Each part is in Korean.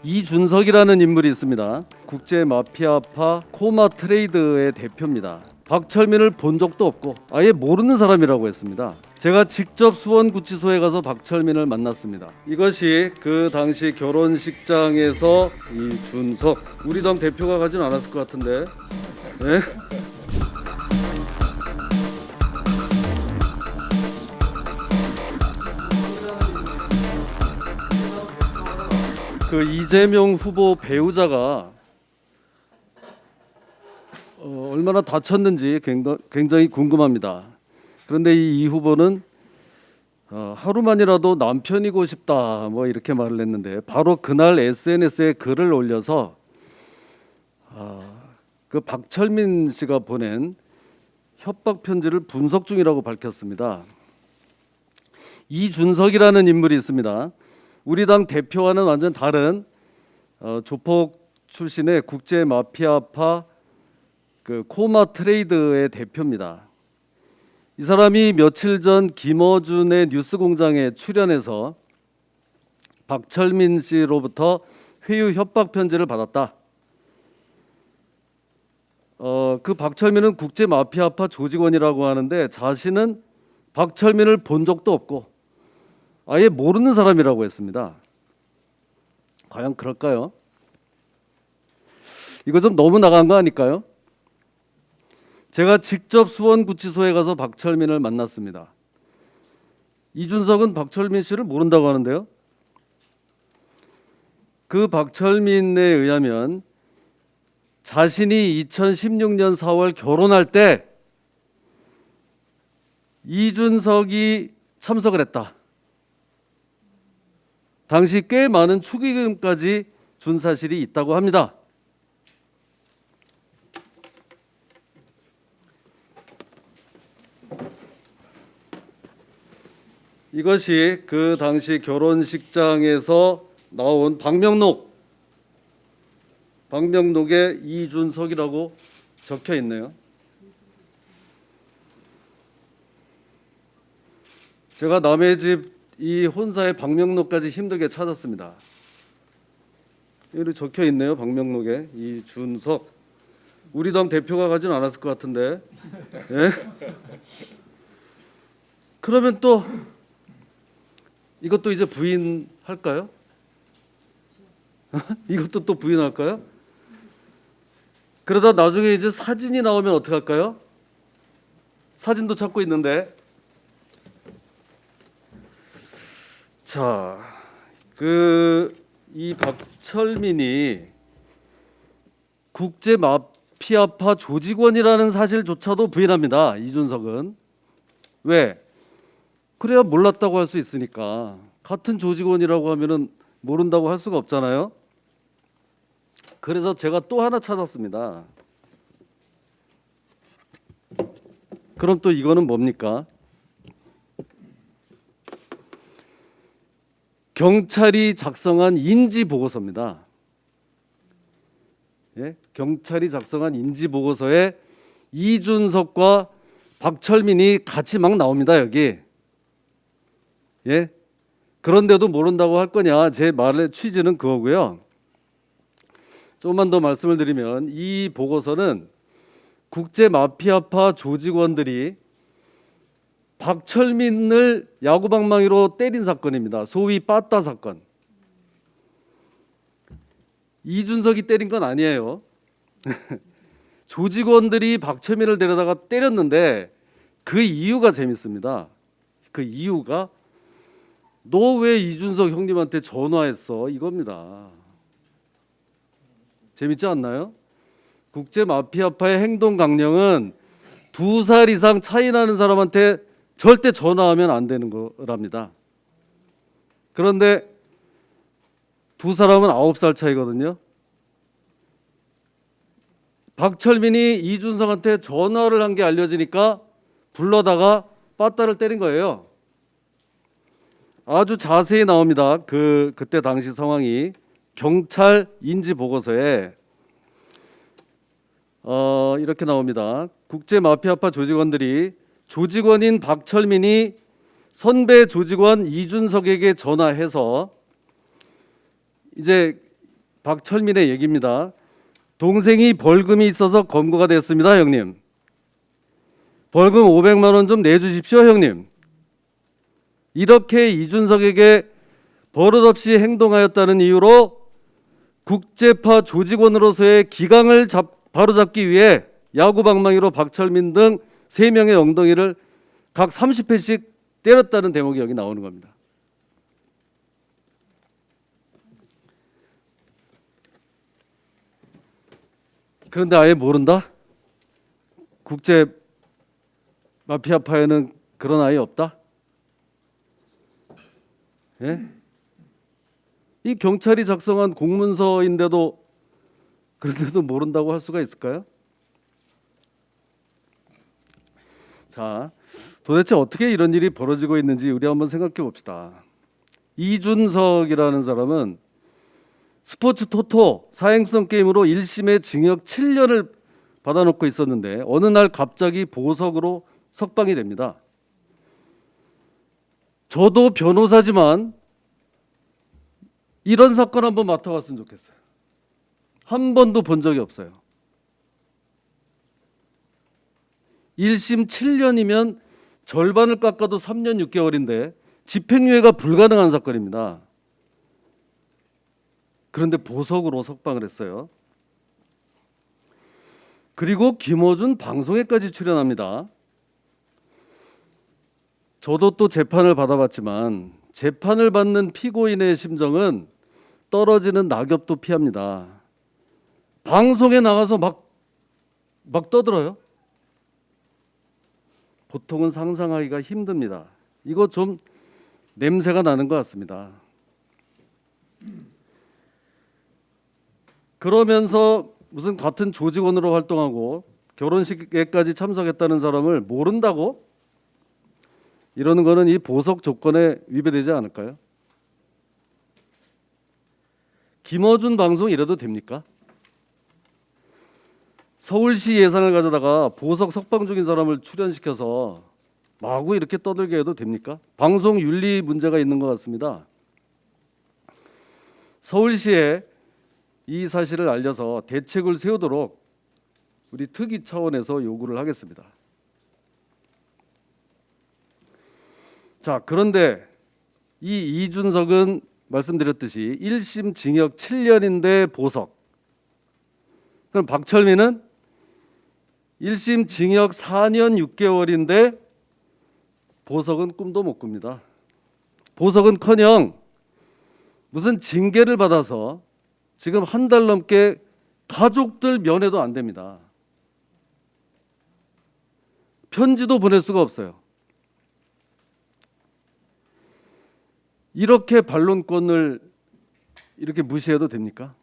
이준석이라는 인물이 있습니다. 국제 마피아파 코마 트레이드의 대표입니다. 박철민을 본 적도 없고 아예 모르는 사람이라고 했습니다. 제가 직접 수원구치소에 가서 박철민을 만났습니다. 이것이 그 당시 결혼식장에서 이준석, 우리 당 대표가 가진 않았을 것 같은데, 네? 그 이재명 후보 배우자가 얼마나 다쳤는지 굉장히 궁금합니다. 그런데 이 후보는 하루만이라도 남편이고 싶다 뭐 이렇게 말을 했는데, 바로 그날 SNS에 글을 올려서 그 박철민 씨가 보낸 협박 편지를 분석 중이라고 밝혔습니다. 이준석이라는 인물이 있습니다. 우리 당 대표와는 완전 다른 조폭 출신의 국제 마피아파 그 코마 트레이드의 대표입니다. 이 사람이 며칠 전 김어준의 뉴스공장에 출연해서 박철민 씨로부터 회유 협박 편지를 받았다. 그 박철민은 국제 마피아파 조직원이라고 하는데 자신은 박철민을 본 적도 없고 아예 모르는 사람이라고 했습니다. 과연 그럴까요? 이거 좀 너무 나간 거 아닐까요? 제가 직접 수원구치소에 가서 박철민을 만났습니다. 이준석은 박철민 씨를 모른다고 하는데요. 그 박철민에 의하면 자신이 2016년 4월 결혼할 때 이준석이 참석을 했다. 당시 꽤 많은 축의금까지 준 사실이 있다고 합니다. 이것이 그 당시 결혼식장에서 나온 방명록에 이준석이라고 적혀 있네요. 제가 남의 집 이 혼사의 방명록까지 힘들게 찾았습니다. 여기 적혀 있네요. 방명록에 이준석. 우리 당 대표가 가진 않았을 것 같은데. 네? 그러면 또 이것도 이제 부인할까요? 이것도 또 부인할까요? 그러다 나중에 이제 사진이 나오면 어떡할까요? 사진도 찾고 있는데. 자, 이 박철민이 국제 마피아파 조직원이라는 사실조차도 부인합니다. 이준석은. 왜? 그래야 몰랐다고 할 수 있으니까. 같은 조직원이라고 하면은 모른다고 할 수가 없잖아요. 그래서 제가 또 하나 찾았습니다. 그럼 또 이거는 뭡니까? 경찰이 작성한 인지 보고서입니다. 예? 경찰이 작성한 인지 보고서에 이준석과 박철민이 같이 막 나옵니다. 여기. 예? 그런데도 모른다고 할 거냐? 제 말의 취지는 그거고요. 조금만 더 말씀을 드리면, 이 보고서는 국제 마피아파 조직원들이 박철민을 야구방망이로 때린 사건입니다. 소위 빠따 사건. 이준석이 때린 건 아니에요. 조직원들이 박철민을 데려다가 때렸는데 그 이유가 재밌습니다. 그 이유가 너 왜 이준석 형님한테 전화했어? 이겁니다. 재밌지 않나요? 국제 마피아파의 행동 강령은 2살 이상 차이 나는 사람한테 절대 전화하면 안 되는 거랍니다. 그런데 두 사람은 9살 차이거든요. 박철민이 이준석한테 전화를 한 게 알려지니까 불러다가 빠따를 때린 거예요. 아주 자세히 나옵니다. 그때 당시 상황이 경찰 인지 보고서에 이렇게 나옵니다. 국제 마피아파 조직원들이 조직원인 박철민이 선배 조직원 이준석에게 전화해서 이제 박철민의 얘기입니다. 동생이 벌금이 있어서 검거가 됐습니다, 형님. 벌금 500만 원 좀 내주십시오, 형님. 이렇게 이준석에게 버릇없이 행동하였다는 이유로 국제파 조직원으로서의 기강을 바로잡기 위해 야구방망이로 박철민 등 3명의 엉덩이를 각 30회씩 때렸다는 대목이 여기 나오는 겁니다. 그런데 아예 모른다? 국제 마피아파에는 그런 아이 없다? 예? 이 경찰이 작성한 공문서인데도 그런데도 모른다고 할 수가 있을까요? 자, 도대체 어떻게 이런 일이 벌어지고 있는지 우리 한번 생각해 봅시다. 이준석이라는 사람은 스포츠 토토 사행성 게임으로 1심에 징역 7년을 받아놓고 있었는데 어느 날 갑자기 보석으로 석방이 됩니다. 저도 변호사지만 이런 사건 한번 맡아봤으면 좋겠어요. 한 번도 본 적이 없어요. 1심 7년이면 절반을 깎아도 3년 6개월인데 집행유예가 불가능한 사건입니다. 그런데 보석으로 석방을 했어요. 그리고 김어준 방송에까지 출연합니다. 저도 또 재판을 받아봤지만 재판을 받는 피고인의 심정은 떨어지는 낙엽도 피합니다. 방송에 나가서 막 떠들어요. 보통은 상상하기가 힘듭니다. 이거 좀 냄새가 나는 것 같습니다. 그러면서 무슨 같은 조직원으로 활동하고 결혼식에까지 참석했다는 사람을 모른다고? 이러는 거는 이 보석 조건에 위배되지 않을까요? 김어준 방송 이래도 됩니까? 서울시 예산을 가져다가 보석 석방 중인 사람을 출연시켜서 마구 이렇게 떠들게 해도 됩니까? 방송 윤리 문제가 있는 것 같습니다. 서울시에 이 사실을 알려서 대책을 세우도록 우리 특위 차원에서 요구를 하겠습니다. 자, 그런데 이 이준석은 말씀드렸듯이 1심 징역 7년인데 보석. 그럼 박철민은 1심 징역 4년 6개월인데 보석은 꿈도 못 꿉니다. 보석은커녕 무슨 징계를 받아서 지금 한 달 넘게 가족들 면회도 안 됩니다. 편지도 보낼 수가 없어요. 이렇게 반론권을 이렇게 무시해도 됩니까?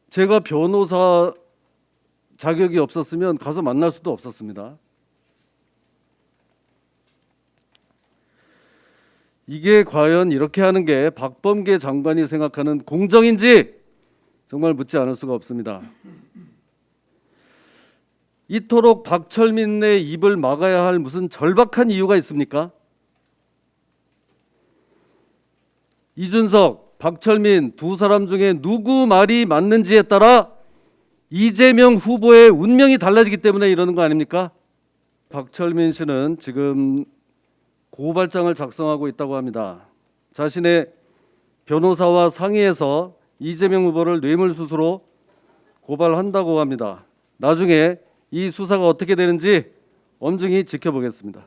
제가 변호사 자격이 없었으면 가서 만날 수도 없었습니다. 이게 과연 이렇게 하는 게 박범계 장관이 생각하는 공정인지 정말 묻지 않을 수가 없습니다. 이토록 박철민의 입을 막아야 할 무슨 절박한 이유가 있습니까? 이준석, 박철민 두 사람 중에 누구 말이 맞는지에 따라 이재명 후보의 운명이 달라지기 때문에 이러는 거 아닙니까? 박철민 씨는 지금 고발장을 작성하고 있다고 합니다. 자신의 변호사와 상의해서 이재명 후보를 뇌물수수로 고발한다고 합니다. 나중에 이 수사가 어떻게 되는지 엄중히 지켜보겠습니다.